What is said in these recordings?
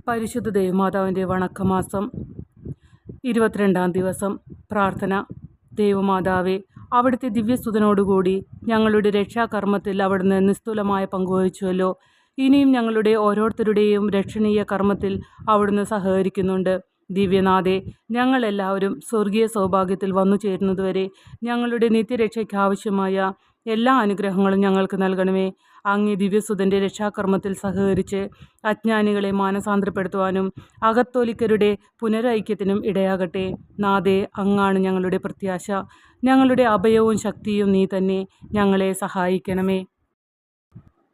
പരിശുദ്ധ ദേവമാതാവിൻ്റെ വണക്കമാസം 22-ാം ദിവസം. പ്രാർത്ഥന. ദൈവമാതാവേ, അവിടുത്തെ ദിവ്യസ്തുതനോടുകൂടി ഞങ്ങളുടെ രക്ഷാകർമ്മത്തിൽ അവിടുന്ന് നിസ്തുലമായ പങ്കുവഹിച്ചുവല്ലോ. ഇനിയും ഞങ്ങളുടെ ഓരോരുത്തരുടെയും രക്ഷണീയ കർമ്മത്തിൽ അവിടുന്ന് സഹകരിക്കുന്നുണ്ട്. ദിവ്യനാഥേ, ഞങ്ങളെല്ലാവരും സ്വർഗീയ സൗഭാഗ്യത്തിൽ വന്നു ചേരുന്നതുവരെ ഞങ്ങളുടെ നിത്യരക്ഷയ്ക്കാവശ്യമായ എല്ലാ അനുഗ്രഹങ്ങളും ഞങ്ങൾക്ക് നൽകണമേ. അങ്ങേ ദിവ്യസുതൻ്റെ രക്ഷാകർമ്മത്തിൽ സഹകരിച്ച് അജ്ഞാനികളെ മാനസാന്തരപ്പെടുത്തുവാനും അകത്തോലിക്കരുടെ പുനരൈക്യത്തിനും ഇടയാകട്ടെ. നാഥേ, അങ്ങാണ് ഞങ്ങളുടെ പ്രത്യാശ. ഞങ്ങളുടെ അഭയവും ശക്തിയും നീ തന്നെ. ഞങ്ങളെ സഹായിക്കണമേ.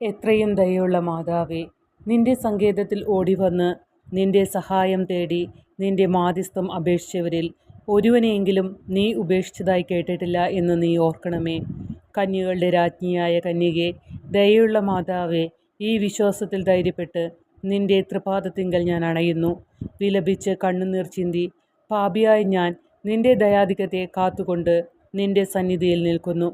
എത്രയും ദയുള്ള മാതാവേ, നിന്റെ സങ്കേതത്തിൽ ഓടിവന്ന് നിന്റെ സഹായം തേടി നിന്റെ മാധ്യസ്ഥം അപേക്ഷിച്ചവരിൽ ഒരുവനെയെങ്കിലും നീ ഉപേക്ഷിച്ചതായി കേട്ടിട്ടില്ല എന്ന് നീ ഓർക്കണമേ. കന്യകളുടെ രാജ്ഞിയായ കന്യകേ, ദയയുള്ള മാതാവേ, ഈ വിശ്വാസത്തിൽ ധൈര്യപ്പെട്ട് നിന്റെ തൃപാദത്തിങ്കൽ ഞാൻ അണയുന്നു. വിലപിച്ച് കണ്ണുനീർ ചിന്തി പാപിയായി ഞാൻ നിന്റെ ദയാധിക്യത്തെ കാത്തുകൊണ്ട് നിന്റെ സന്നിധിയിൽ നിൽക്കുന്നു.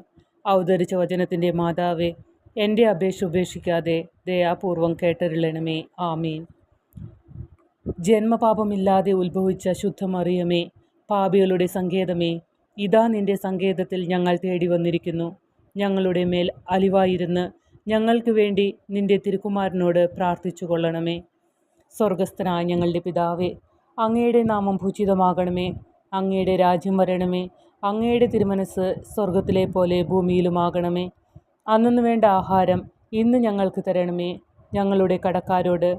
അവതരിച്ച വചനത്തിൻ്റെ മാതാവേ, എൻ്റെ അപേക്ഷ ഉപേക്ഷിക്കാതെ ദയാപൂർവം കേട്ടരുളണമേ. ആമീൻ. ജന്മപാപമില്ലാതെ ഉത്ഭവിച്ച ശുദ്ധമറിയമേ, പാപികളുടെ സങ്കേതമേ, ഇതാ നിന്റെ സങ്കേതത്തിൽ ഞങ്ങൾ തേടി വന്നിരിക്കുന്നു. ഞങ്ങളുടെ മേൽ അലിവായിരുന്ന് ഞങ്ങൾക്ക് വേണ്ടി നിന്റെ തിരുക്കുമാരനോട് പ്രാർത്ഥിച്ചു കൊള്ളണമേ. സ്വർഗസ്ഥനായ ഞങ്ങളുടെ പിതാവേ, അങ്ങയുടെ നാമം പൂജിതമാകണമേ. അങ്ങയുടെ രാജ്യം വരണമേ. അങ്ങയുടെ തിരുമനസ് സ്വർഗത്തിലെ പോലെ ഭൂമിയിലുമാകണമേ. അന്നു വേണ്ട ആഹാരം ഇന്ന് ഞങ്ങൾക്ക് തരണമേ. ഞങ്ങളുടെ കടക്കാരോട്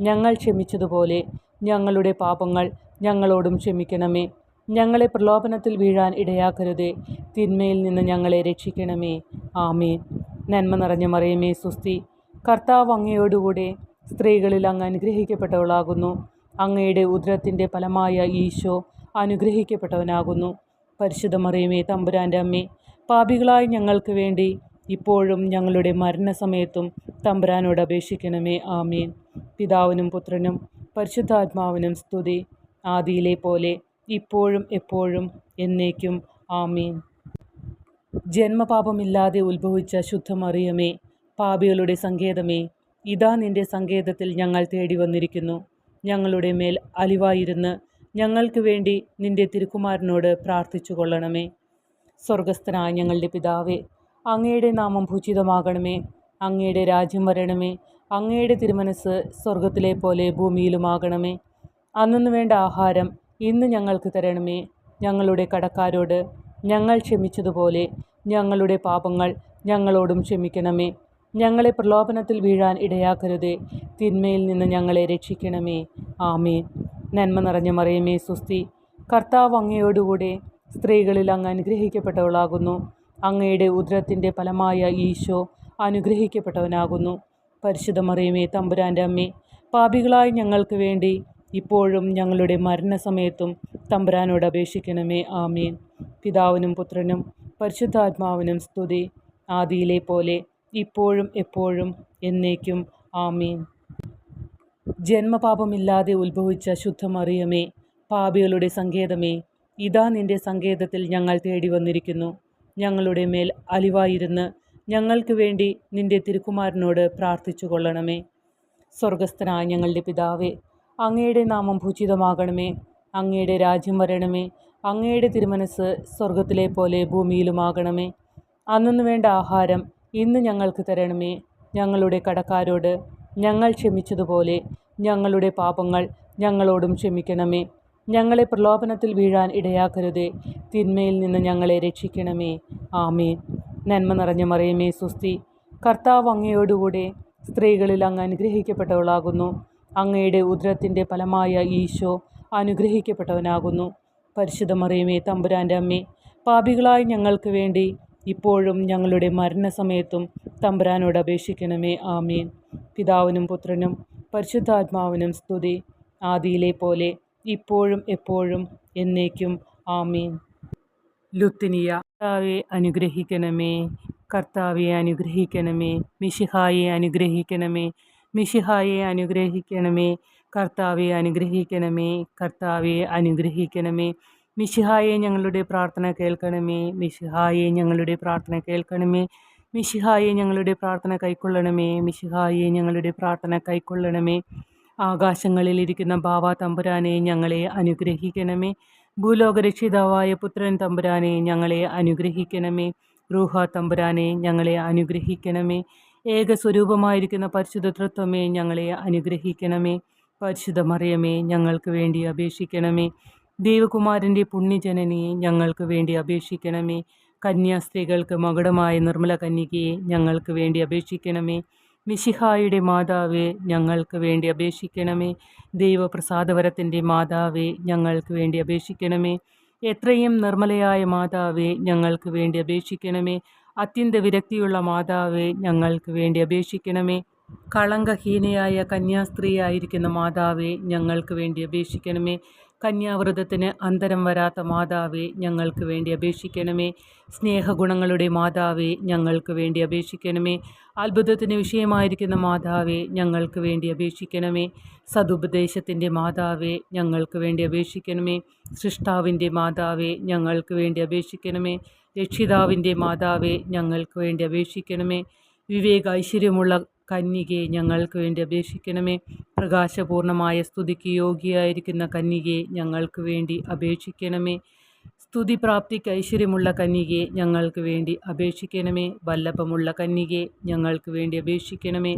ഞങ്ങൾ ക്ഷമിച്ചതുപോലെ ഞങ്ങളുടെ പാപങ്ങൾ ഞങ്ങളോടും ക്ഷമിക്കണമേ. ഞങ്ങളെ പ്രലോഭനത്തിൽ വീഴാൻ ഇടയാക്കരുതേ. തിന്മയിൽ നിന്ന് ഞങ്ങളെ രക്ഷിക്കണമേ. ആമേൻ. നന്മ നിറഞ്ഞ മറിയമേ, സുസ്തി. കർത്താവ് അങ്ങയോടുകൂടെ സ്ത്രീകളിൽ അങ്ങ് അനുഗ്രഹിക്കപ്പെട്ടവളാകുന്നു. അങ്ങയുടെ ഉദരത്തിൻ്റെ ഫലമായ ഈശോ അനുഗ്രഹിക്കപ്പെട്ടവനാകുന്നു. പരിശുദ്ധ മറിയമേ, തമ്പുരാൻ്റെ അമ്മേ, പാപികളായ ഞങ്ങൾക്ക് വേണ്ടി ഇപ്പോഴും ഞങ്ങളുടെ മരണസമയത്തും തമ്പുരാനോട് അപേക്ഷിക്കണമേ. ആമേൻ. പിതാവിനും പുത്രനും പരിശുദ്ധാത്മാവിനും സ്തുതി, ആദിയിലെ പോലെ ഇപ്പോഴും എപ്പോഴും എന്നേക്കും. ആമീൻ. ജന്മപാപമില്ലാതെ ഉത്ഭവിച്ച ശുദ്ധമറിയമേ, പാപികളുടെ സങ്കേതമേ, ഇതാ നിന്റെ സങ്കേതത്തിൽ ഞങ്ങൾ തേടി വന്നിരിക്കുന്നു. ഞങ്ങളുടെ മേൽ അലിവായിരുന്ന് ഞങ്ങൾക്ക് വേണ്ടി നിന്റെ തിരുക്കുമാരനോട് പ്രാർത്ഥിച്ചു കൊള്ളണമേ. സ്വർഗസ്ഥനായ ഞങ്ങളുടെ പിതാവേ, അങ്ങയുടെ നാമം പൂജിതമാകണമേ. അങ്ങയുടെ രാജ്യം വരണമേ. അങ്ങയുടെ തിരുമനസ് സ്വർഗത്തിലെ പോലെ ഭൂമിയിലുമാകണമേ. അന്നു വേണ്ട ആഹാരം ഇന്ന് ഞങ്ങൾക്ക് തരണമേ. ഞങ്ങളുടെ കടക്കാരോട് ഞങ്ങൾ ക്ഷമിച്ചതുപോലെ ഞങ്ങളുടെ പാപങ്ങൾ ഞങ്ങളോടും ക്ഷമിക്കണമേ. ഞങ്ങളെ പ്രലോഭനത്തിൽ വീഴാൻ ഇടയാക്കരുതേ. തിന്മയിൽ നിന്ന് ഞങ്ങളെ രക്ഷിക്കണമേ. ആമേൻ. നന്മ നിറഞ്ഞ മറിയമേ, സുസ്തി. കർത്താവ് അങ്ങയോടുകൂടെ സ്ത്രീകളിൽ അങ്ങ് അനുഗ്രഹിക്കപ്പെട്ടവളാകുന്നു. അങ്ങയുടെ ഉദരത്തിൻ്റെ ഫലമായ ഈശോ അനുഗ്രഹിക്കപ്പെട്ടവനാകുന്നു. പരിശുദ്ധ മറിയമേ, തമ്പുരാൻ്റെ അമ്മേ, പാപികളായി ഞങ്ങൾക്ക് വേണ്ടി ഇപ്പോഴും ഞങ്ങളുടെ മരണസമയത്തും തമ്പുരാനോട് അപേക്ഷിക്കണമേ. ആമീൻ. പിതാവിനും പുത്രനും പരിശുദ്ധാത്മാവിനും സ്തുതി, ആദിയിലെ പോലെ ഇപ്പോഴും എപ്പോഴും എന്നേക്കും. ആമീൻ. ജന്മപാപമില്ലാതെ ഉത്ഭവിച്ച ശുദ്ധമറിയമേ, പാപികളുടെ സങ്കേതമേ, ഇതാ നിന്റെ സങ്കേതത്തിൽ ഞങ്ങൾ തേടി വന്നിരിക്കുന്നു. ഞങ്ങളുടെ മേൽ അലിവായിരുന്ന് ഞങ്ങൾക്ക് വേണ്ടി നിന്റെ തിരുക്കുമാരനോട് പ്രാർത്ഥിച്ചു കൊള്ളണമേ. സ്വർഗസ്ഥനായ ഞങ്ങളുടെ പിതാവേ, അങ്ങയുടെ നാമം പൂജിതമാകണമേ. അങ്ങയുടെ രാജ്യം വരണമേ. അങ്ങയുടെ തിരുമനസ് സ്വർഗത്തിലെ പോലെ ഭൂമിയിലുമാകണമേ. അന്നു വേണ്ട ആഹാരം ഇന്ന് ഞങ്ങൾക്ക് തരണമേ. ഞങ്ങളുടെ കടക്കാരോട് ഞങ്ങൾ ക്ഷമിച്ചതുപോലെ ഞങ്ങളുടെ പാപങ്ങൾ ഞങ്ങളോടും ക്ഷമിക്കണമേ. ഞങ്ങളെ പ്രലോഭനത്തിൽ വീഴാൻ ഇടയാക്കരുതേ. തിന്മയിൽ നിന്ന് ഞങ്ങളെ രക്ഷിക്കണമേ. ആമേൻ. നന്മ നിറഞ്ഞ മറിയമേ, സുസ്തി. കർത്താവ് അങ്ങയോടുകൂടെ സ്ത്രീകളിൽ അങ്ങ് അനുഗ്രഹിക്കപ്പെട്ടവളാകുന്നു. അങ്ങയുടെ ഉദരത്തിൻ്റെ ഫലമായ ഈശോ അനുഗ്രഹിക്കപ്പെട്ടവനാകുന്നു. പരിശുദ്ധ മറിയമേ, തമ്പുരാൻ്റെ അമ്മേ, പാപികളായി ഞങ്ങൾക്ക് വേണ്ടി ഇപ്പോഴും ഞങ്ങളുടെ മരണസമയത്തും തമ്പുരാനോട് അപേക്ഷിക്കണമേ. ആമീൻ. പിതാവിനും പുത്രനും പരിശുദ്ധാത്മാവിനും സ്തുതി, ആദിയിലെ പോലെ ഇപ്പോഴും എപ്പോഴും എന്നേക്കും. ആമീൻ. ലുത്തിനിയ. കർത്താവെ അനുഗ്രഹിക്കണമേ. കർത്താവെ അനുഗ്രഹിക്കണമേ. മിശിഹായെ അനുഗ്രഹിക്കണമേ. മിശിഹായെ അനുഗ്രഹിക്കണമേ. കർത്താവെ അനുഗ്രഹിക്കണമേ. കർത്താവെ അനുഗ്രഹിക്കണമേ. മിശിഹായെ ഞങ്ങളുടെ പ്രാർത്ഥന കേൾക്കണമേ. മിശിഹായെ ഞങ്ങളുടെ പ്രാർത്ഥന കേൾക്കണമേ. മിശിഹായെ ഞങ്ങളുടെ പ്രാർത്ഥന കൈക്കൊള്ളണമേ. മിശിഹായെ ഞങ്ങളുടെ പ്രാർത്ഥന കൈക്കൊള്ളണമേ. ആകാശങ്ങളിലിരിക്കുന്ന ബാവ തമ്പുരാനെ ഞങ്ങളെ അനുഗ്രഹിക്കണമേ. ഭൂലോകരക്ഷിതാവായ പുത്രൻ തമ്പുരാനെ ഞങ്ങളെ അനുഗ്രഹിക്കണമേ. റൂഹ തമ്പുരാനെ ഞങ്ങളെ അനുഗ്രഹിക്കണമേ. ഏകസ്വരൂപമായിരിക്കുന്ന പരിശുദ്ധ തൃത്വമേ ഞങ്ങളെ അനുഗ്രഹിക്കണമേ. പരിശുദ്ധ മറിയമേ ഞങ്ങൾക്ക് വേണ്ടി അപേക്ഷിക്കണമേ. ദേവകുമാരൻ്റെ പുണ്യജനനിയെ ഞങ്ങൾക്ക് വേണ്ടി അപേക്ഷിക്കണമേ. കന്യാസ്ത്രീകൾക്ക് മകുടമായ നിർമ്മല കന്യകയെ ഞങ്ങൾക്ക് വേണ്ടി അപേക്ഷിക്കണമേ. മിശിഹായുടെ മാതാവേ ഞങ്ങൾക്ക് വേണ്ടി അപേക്ഷിക്കണമേ. ദൈവപ്രസാദവരത്തിൻ്റെ മാതാവേ ഞങ്ങൾക്ക് വേണ്ടി അപേക്ഷിക്കണമേ. എത്രയും നിർമ്മലയായ മാതാവേ ഞങ്ങൾക്ക് വേണ്ടി അപേക്ഷിക്കണമേ. അത്യന്ത വിരക്തിയുള്ള മാതാവേ ഞങ്ങൾക്ക് വേണ്ടി അപേക്ഷിക്കണമേ. കളങ്കഹീനയായ കന്യാസ്ത്രീയായിരിക്കുന്ന മാതാവേ ഞങ്ങൾക്ക് വേണ്ടി അപേക്ഷിക്കണമേ. കന്യാവ്രതത്തിന് അന്തരം വരാത്ത മാതാവേ ഞങ്ങൾക്ക് വേണ്ടി അപേക്ഷിക്കണമേ. സ്നേഹഗുണങ്ങളുടെ മാതാവേ ഞങ്ങൾക്ക് വേണ്ടി അപേക്ഷിക്കണമേ. അത്ഭുതത്തിന് വിഷയമായിരിക്കുന്ന മാതാവേ ഞങ്ങൾക്ക് വേണ്ടി അപേക്ഷിക്കണമേ. സതുപദേശത്തിൻ്റെ മാതാവേ ഞങ്ങൾക്ക് വേണ്ടി അപേക്ഷിക്കണമേ. സൃഷ്ടാവിൻ്റെ മാതാവേ ഞങ്ങൾക്ക് വേണ്ടി അപേക്ഷിക്കണമേ. രക്ഷിതാവിൻ്റെ മാതാവേ ഞങ്ങൾക്ക് വേണ്ടി അപേക്ഷിക്കണമേ. വിവേക ഐശ്വര്യമുള്ള കന്യകയെ ഞങ്ങൾക്ക് വേണ്ടി അപേക്ഷിക്കണമേ. പ്രകാശപൂർണമായ സ്തുതിക്ക് യോഗ്യയായിരിക്കുന്ന കന്യകയെ ഞങ്ങൾക്ക് വേണ്ടി അപേക്ഷിക്കണമേ. സ്തുതി പ്രാപ്തിക്ക് ഐശ്വര്യമുള്ള കന്യകയെ ഞങ്ങൾക്ക് വേണ്ടി അപേക്ഷിക്കണമേ. വല്ലഭമുള്ള കന്യകയെ ഞങ്ങൾക്ക് വേണ്ടി അപേക്ഷിക്കണമേ.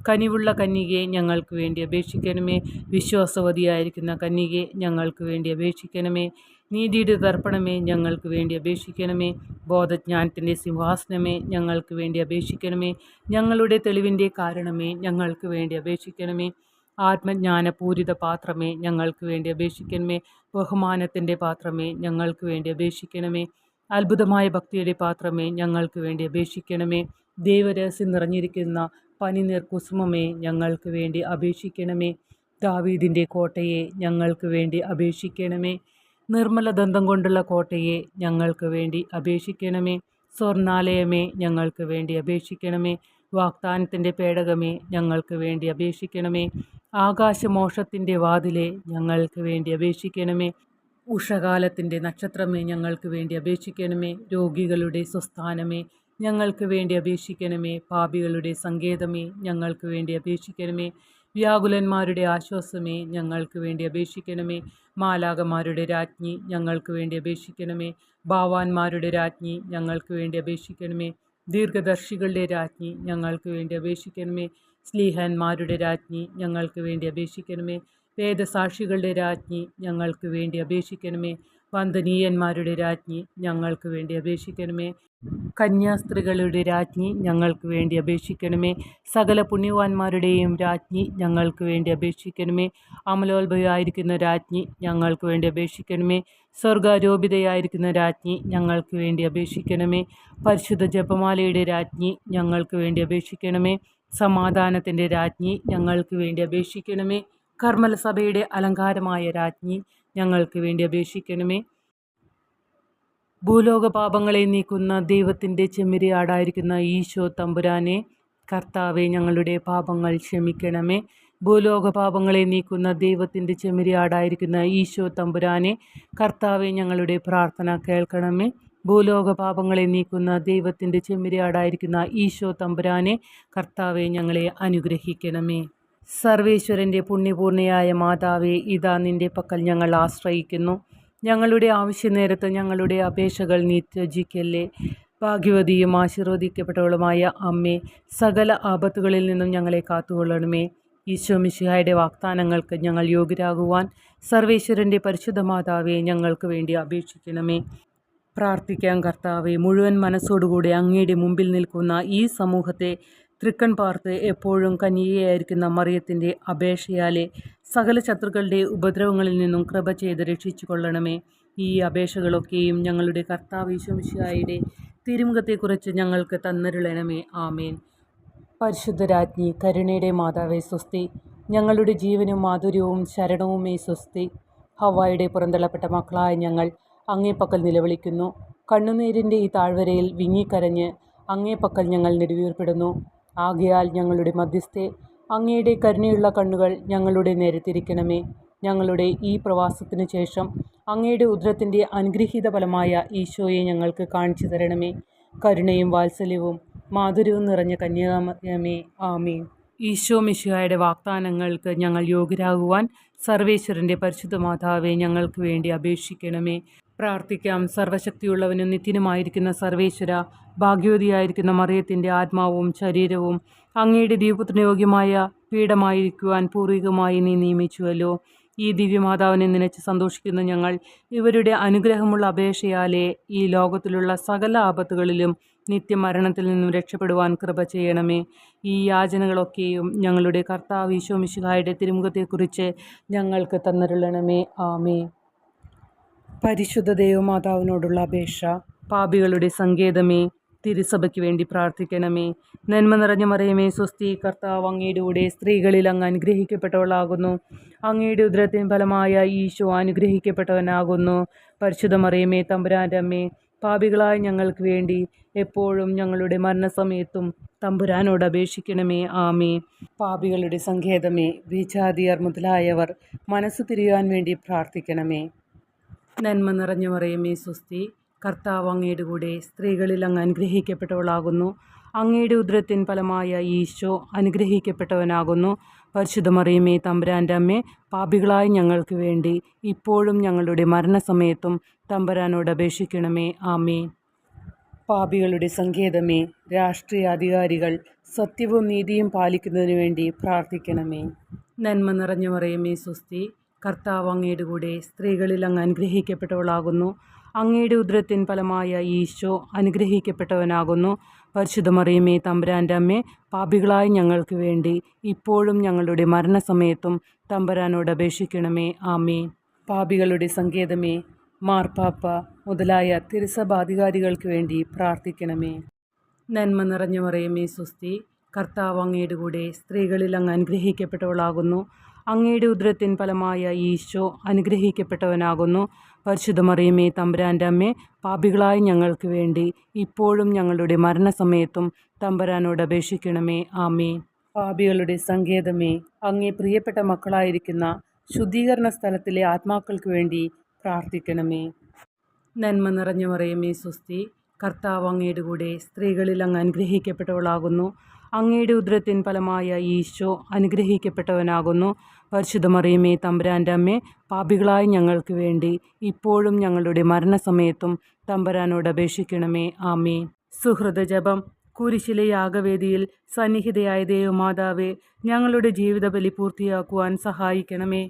കനിവുള്ള കന്യകയെ ഞങ്ങൾക്ക് വേണ്ടി അപേക്ഷിക്കണമേ. വിശ്വാസവതിയായിരിക്കുന്ന കന്യകയെ ഞങ്ങൾക്ക് വേണ്ടി അപേക്ഷിക്കണമേ. നീതിയുടെ ദർപ്പണമേ ഞങ്ങൾക്ക് വേണ്ടി അപേക്ഷിക്കണമേ. ബോധജ്ഞാനത്തിൻ്റെ സിംഹാസനമേ ഞങ്ങൾക്ക് വേണ്ടി അപേക്ഷിക്കണമേ. ഞങ്ങളുടെ തെളിവിൻ്റെ കാരണമേ ഞങ്ങൾക്ക് വേണ്ടി അപേക്ഷിക്കണമേ. ആത്മജ്ഞാനപൂരിത പാത്രമേ ഞങ്ങൾക്ക് വേണ്ടി അപേക്ഷിക്കണമേ. ബഹുമാനത്തിൻ്റെ പാത്രമേ ഞങ്ങൾക്ക് വേണ്ടി അപേക്ഷിക്കണമേ. അത്ഭുതമായ ഭക്തിയുടെ പാത്രമേ ഞങ്ങൾക്ക് വേണ്ടി അപേക്ഷിക്കണമേ. ദൈവരഹസ്യം നിറഞ്ഞിരിക്കുന്ന പനിനീർ കുസുമമേ ഞങ്ങൾക്ക് വേണ്ടി അപേക്ഷിക്കണമേ. ദാവീദിൻ്റെ കോട്ടയെ ഞങ്ങൾക്ക് വേണ്ടി അപേക്ഷിക്കണമേ. നിർമ്മല ദന്തം കൊണ്ടുള്ള കോട്ടയെ ഞങ്ങൾക്ക് വേണ്ടി അപേക്ഷിക്കണമേ. സ്വർണാലയമേ ഞങ്ങൾക്ക് വേണ്ടി അപേക്ഷിക്കണമേ. വാഗ്ദാനത്തിൻ്റെ പേടകമേ ഞങ്ങൾക്ക് വേണ്ടി അപേക്ഷിക്കണമേ. ആകാശമോക്ഷത്തിൻ്റെ വാതിലെ ഞങ്ങൾക്ക് വേണ്ടി അപേക്ഷിക്കണമേ. ഉഷകാലത്തിൻ്റെ നക്ഷത്രമേ ഞങ്ങൾക്ക് വേണ്ടി അപേക്ഷിക്കണമേ. രോഗികളുടെ സ്വസ്ഥാനമേ ഞങ്ങൾക്ക് വേണ്ടി അപേക്ഷിക്കണമേ. പാപികളുടെ സങ്കേതമേ ഞങ്ങൾക്ക് വേണ്ടി അപേക്ഷിക്കണമേ. വ്യാകുലന്മാരുടെ ആശ്വാസമേ ഞങ്ങൾക്ക് വേണ്ടി അപേക്ഷിക്കണമേ. മാലാകമാരുടെ രാജ്ഞി ഞങ്ങൾക്ക് വേണ്ടി അപേക്ഷിക്കണമേ. ഭാവാന്മാരുടെ രാജ്ഞി ഞങ്ങൾക്ക് വേണ്ടി അപേക്ഷിക്കണമേ. ദീർഘദർശികളുടെ രാജ്ഞി ഞങ്ങൾക്ക് വേണ്ടി അപേക്ഷിക്കണമേ. സ്ലീഹന്മാരുടെ രാജ്ഞി ഞങ്ങൾക്ക് വേണ്ടി അപേക്ഷിക്കണമേ. വേദസാക്ഷികളുടെ രാജ്ഞി ഞങ്ങൾക്ക് വേണ്ടി അപേക്ഷിക്കണമേ. വന്ദനീയന്മാരുടെ രാജ്ഞി ഞങ്ങൾക്ക് വേണ്ടി അപേക്ഷിക്കണമേ. കന്യാസ്ത്രീകളുടെ രാജ്ഞി ഞങ്ങൾക്ക് വേണ്ടി അപേക്ഷിക്കണമേ. സകല പുണ്യവാന്മാരുടെയും രാജ്ഞി ഞങ്ങൾക്ക് വേണ്ടി അപേക്ഷിക്കണമേ. അമലോത്ഭവയായിരിക്കുന്ന രാജ്ഞി ഞങ്ങൾക്ക് വേണ്ടി അപേക്ഷിക്കണമേ. സ്വർഗാരോപിതയായിരിക്കുന്ന രാജ്ഞി ഞങ്ങൾക്ക് വേണ്ടി അപേക്ഷിക്കണമേ. പരിശുദ്ധ ജപമാലയുടെ രാജ്ഞി ഞങ്ങൾക്ക് വേണ്ടി അപേക്ഷിക്കണമേ. സമാധാനത്തിൻ്റെ രാജ്ഞി ഞങ്ങൾക്ക് വേണ്ടി അപേക്ഷിക്കണമേ. കർമ്മല സഭയുടെ അലങ്കാരമായ രാജ്ഞി ഞങ്ങൾക്ക് വേണ്ടി അപേക്ഷിക്കണമേ. ഭൂലോക പാപങ്ങളെ നീക്കുന്ന ദൈവത്തിൻ്റെ ചെമ്മരിയാടായിരിക്കുന്ന ഈശോ തമ്പുരാനെ, കർത്താവെ ഞങ്ങളുടെ പാപങ്ങൾ ക്ഷമിക്കണമേ. ഭൂലോക പാപങ്ങളെ നീക്കുന്ന ദൈവത്തിൻ്റെ ചെമ്മരിയാടായിരിക്കുന്ന ഈശോ തമ്പുരാനെ, കർത്താവെ ഞങ്ങളുടെ പ്രാർത്ഥന കേൾക്കണമേ. ഭൂലോക പാപങ്ങളെ നീക്കുന്ന ദൈവത്തിൻ്റെ ചെമ്മരിയാടായിരിക്കുന്ന ഈശോ തമ്പുരാനെ, കർത്താവെ ഞങ്ങളെ അനുഗ്രഹിക്കണമേ. സർവേശ്വരൻ്റെ പുണ്യപൂർണ്ണയായ മാതാവേ, ഇതാ നിൻ്റെ പക്കൽ ഞങ്ങൾ ആശ്രയിക്കുന്നു. ഞങ്ങളുടെ ആവശ്യനേരത്ത് ഞങ്ങളുടെ അപേക്ഷകൾ നീ ത്യജിക്കല്ലേ. ഭാഗ്യവതിയും ആശീർവദിക്കപ്പെട്ടവളുമായ അമ്മേ, സകല ആപത്തുകളിൽ നിന്നും ഞങ്ങളെ കാത്തുകൊള്ളണമേ. ഈശോ മിശിഹായുടെ വാഗ്ദാനങ്ങൾക്ക് ഞങ്ങൾ യോഗ്യരാകുവാൻ സർവേശ്വരൻ്റെ പരിശുദ്ധ മാതാവേ ഞങ്ങൾക്ക് വേണ്ടി അപേക്ഷിക്കണമേ. പ്രാർത്ഥിക്കാം. കർത്താവെ, മുഴുവൻ മനസ്സോടുകൂടി അങ്ങയുടെ മുമ്പിൽ നിൽക്കുന്ന ഈ സമൂഹത്തെ തൃക്കൺ പാർത്ത് എപ്പോഴും കന്യകയായിരിക്കുന്ന മറിയത്തിൻ്റെ അപേക്ഷയാലെ സകല ശത്രുക്കളുടെ ഉപദ്രവങ്ങളിൽ നിന്നും കൃപ ചെയ്ത് രക്ഷിച്ചു കൊള്ളണമേ. ഈ അപേക്ഷകളൊക്കെയും ഞങ്ങളുടെ കർത്താവ് ഈശോ മിശിഹായുടെ തിരുമുഖത്തെക്കുറിച്ച് ഞങ്ങൾക്ക് തന്നരുളണമേ. ആമേൻ. പരിശുദ്ധരാജ്ഞി, കരുണയുടെ മാതാവേ സ്വസ്തി. ഞങ്ങളുടെ ജീവനും മാധുര്യവും ശരണവുമേ സ്വസ്തി. ഹവ്വായുടെ പുറന്തള്ളപ്പെട്ട മക്കളായ ഞങ്ങൾ അങ്ങേപ്പക്കൽ നിലവിളിക്കുന്നു. കണ്ണുനീരിൻ്റെ ഈ താഴ്വരയിൽ വിങ്ങിക്കരഞ്ഞ് അങ്ങേപ്പക്കൽ ഞങ്ങൾ നെടുവീർപ്പെടുന്നു. ആകയാൽ ഞങ്ങളുടെ മധ്യസ്ഥെ, അങ്ങയുടെ കരുണയുള്ള കണ്ണുകൾ ഞങ്ങളുടെ നേരെ തിരിക്കണമേ. ഞങ്ങളുടെ ഈ പ്രവാസത്തിനു ശേഷം അങ്ങയുടെ ഉദരത്തിൻ്റെ അനുഗ്രഹീത ഫലമായ ഈശോയെ ഞങ്ങൾക്ക് കാണിച്ചു തരണമേ. കരുണയും വാത്സല്യവും മാധുര്യവും നിറഞ്ഞ കന്യാമറിയമേ, ആമേൻ. ഈശോ മിശിഹായുടെ വാഗ്ദാനങ്ങൾക്ക് ഞങ്ങൾ യോഗ്യരാകുവാൻ സർവേശ്വരൻ്റെ പരിശുദ്ധ മാതാവെ ഞങ്ങൾക്ക് വേണ്ടി അപേക്ഷിക്കണമേ. പ്രാർത്ഥിക്കാം. സർവശക്തിയുള്ളവനും നിത്യനുമായിരിക്കുന്ന സർവേശ്വര, ഭാഗ്യവതിയായിരിക്കുന്ന മറിയത്തിൻ്റെ ആത്മാവും ശരീരവും അങ്ങയുടെ ദൈവപുത്രന് യോഗ്യമായ പീഠമായിരിക്കുവാൻ പൂർവികമായി നീ നിയമിച്ചുവല്ലോ. ഈ ദിവ്യമാതാവിനെ നനച്ച് സന്തോഷിക്കുന്ന ഞങ്ങൾ ഇവരുടെ അനുഗ്രഹമുള്ള അപേക്ഷയാലെ ഈ ലോകത്തിലുള്ള സകല ആപത്തുകളിലും നിത്യമരണത്തിൽ നിന്നും രക്ഷപ്പെടുവാൻ കൃപ ചെയ്യണമേ. ഈ യാചനകളൊക്കെയും ഞങ്ങളുടെ കർത്താവ് ഈശോ മിശിഹായുടെ തിരുമുഖത്തെക്കുറിച്ച് ഞങ്ങൾക്ക് തന്നരുളണമേ. ആമേ. പരിശുദ്ധ ദേവമാതാവിനോടുള്ള അപേക്ഷ. പാപികളുടെ സങ്കേതമേ, തിരുസഭയ്ക്ക് വേണ്ടി പ്രാർത്ഥിക്കണമേ. നന്മ നിറഞ്ഞ മറിയമേ സ്വസ്തി, കർത്താവ് അങ്ങയുടെ കൂടെ സ്ത്രീകളിൽ അങ്ങ് അനുഗ്രഹിക്കപ്പെട്ടവളാകുന്നു. അങ്ങയുടെ ഉദരത്തിൻ ഫലമായ ഈശോ അനുഗ്രഹിക്കപ്പെട്ടവനാകുന്നു. പരിശുദ്ധ മറിയമേ തമ്പുരാൻ്റെ അമ്മേ, പാപികളായ ഞങ്ങൾക്ക് വേണ്ടി എപ്പോഴും ഞങ്ങളുടെ മരണസമയത്തും തമ്പുരാനോട് അപേക്ഷിക്കണമേ. ആമേ. പാപികളുടെ സങ്കേതമേ, വിജാതിയർ മുതലായവർ മനസ്സ് തിരിയാൻ വേണ്ടി പ്രാർത്ഥിക്കണമേ. നന്മ നിറഞ്ഞ മറിയമേ സ്വസ്തി, കർത്താവ് അങ്ങയുടെ കൂടെ സ്ത്രീകളിൽ അങ്ങ് അനുഗ്രഹിക്കപ്പെട്ടവളാകുന്നു. അങ്ങയുടെ ഉദരത്തിൻ ഫലമായ ഈശോ അനുഗ്രഹിക്കപ്പെട്ടവനാകുന്നു. പരിശുദ്ധ മറിയമേ തമ്പുരാൻ്റെ അമ്മേ, പാപികളായ ഞങ്ങൾക്ക് വേണ്ടി ഇപ്പോഴും ഞങ്ങളുടെ മരണസമയത്തും തമ്പുരാനോട് അപേക്ഷിക്കണമേ. ആമേ. പാപികളുടെ സങ്കേതമേ, രാഷ്ട്രീയ അധികാരികൾ സത്യവും നീതിയും പാലിക്കുന്നതിനു വേണ്ടി പ്രാർത്ഥിക്കണമേ. നന്മ നിറഞ്ഞ മറിയമേ സ്വസ്തി, കർത്താവ് അങ്ങയുടെ കൂടെ സ്ത്രീകളിൽ അങ്ങ് അനുഗ്രഹിക്കപ്പെട്ടവളാകുന്നു. അങ്ങയുടെ ഉദരത്തിൻ ഫലമായ ഈശോ അനുഗ്രഹിക്കപ്പെട്ടവനാകുന്നു. പരിശുദ്ധ മറിയമേ തമ്പുരാൻ്റെ അമ്മേ, പാപികളായ ഞങ്ങൾക്ക് വേണ്ടി ഇപ്പോഴും ഞങ്ങളുടെ മരണസമയത്തും തമ്പുരാനോട് അപേക്ഷിക്കണമേ. ആമേ. പാപികളുടെ സങ്കേതമേ, മാർപ്പാപ്പ മുതലായ തിരുസഭാധികാരികൾക്ക് വേണ്ടി പ്രാർത്ഥിക്കണമേ. നന്മ നിറഞ്ഞ മറിയമേ സ്വസ്തി, കർത്താവ് അങ്ങയുടെ കൂടെ സ്ത്രീകളിൽ അങ്ങ് അനുഗ്രഹിക്കപ്പെട്ടവളാകുന്നു. അങ്ങയുടെ ഉദരത്തിൻ ഫലമായ ഈശോ അനുഗ്രഹിക്കപ്പെട്ടവനാകുന്നു. പരിശുദ്ധ മറിയമേ തമ്പുരാൻ്റെ അമ്മേ, പാപികളായ ഞങ്ങൾക്ക് വേണ്ടി ഇപ്പോഴും ഞങ്ങളുടെ മരണസമയത്തും തമ്പുരാനോട് അപേക്ഷിക്കണമേ. ആമേ. പാപികളുടെ സങ്കേതമേ, അങ്ങേ പ്രിയപ്പെട്ട മക്കളായിരിക്കുന്ന ശുദ്ധീകരണ സ്ഥലത്തിലെ ആത്മാക്കൾക്ക് വേണ്ടി പ്രാർത്ഥിക്കണമേ. നന്മ നിറഞ്ഞ മറിയമേ സ്വസ്തി, കർത്താവ് അങ്ങയുടെ കൂടെ സ്ത്രീകളിൽ അങ്ങ് അനുഗ്രഹിക്കപ്പെട്ടവളാകുന്നു. അങ്ങയുടെ ഉദരത്തിൻ ഫലമായ ഈശോ അനുഗ്രഹിക്കപ്പെട്ടവനാകുന്നു. പരിശുദ്ധ മറിയമേ തമ്പുരാൻ്റെ അമ്മേ, പാപികളായ ഞങ്ങൾക്ക് വേണ്ടി ഇപ്പോഴും ഞങ്ങളുടെ മരണസമയത്തും തമ്പുരാനോട് അപേക്ഷിക്കണമേ. ആമേ. സുഹൃത ജപം. കുരിശിലെ യാഗവേദിയിൽ സന്നിഹിതയായ ദേവമാതാവേ, ഞങ്ങളുടെ ജീവിത ബലി പൂർത്തിയാക്കുവാൻ സഹായിക്കണമേ.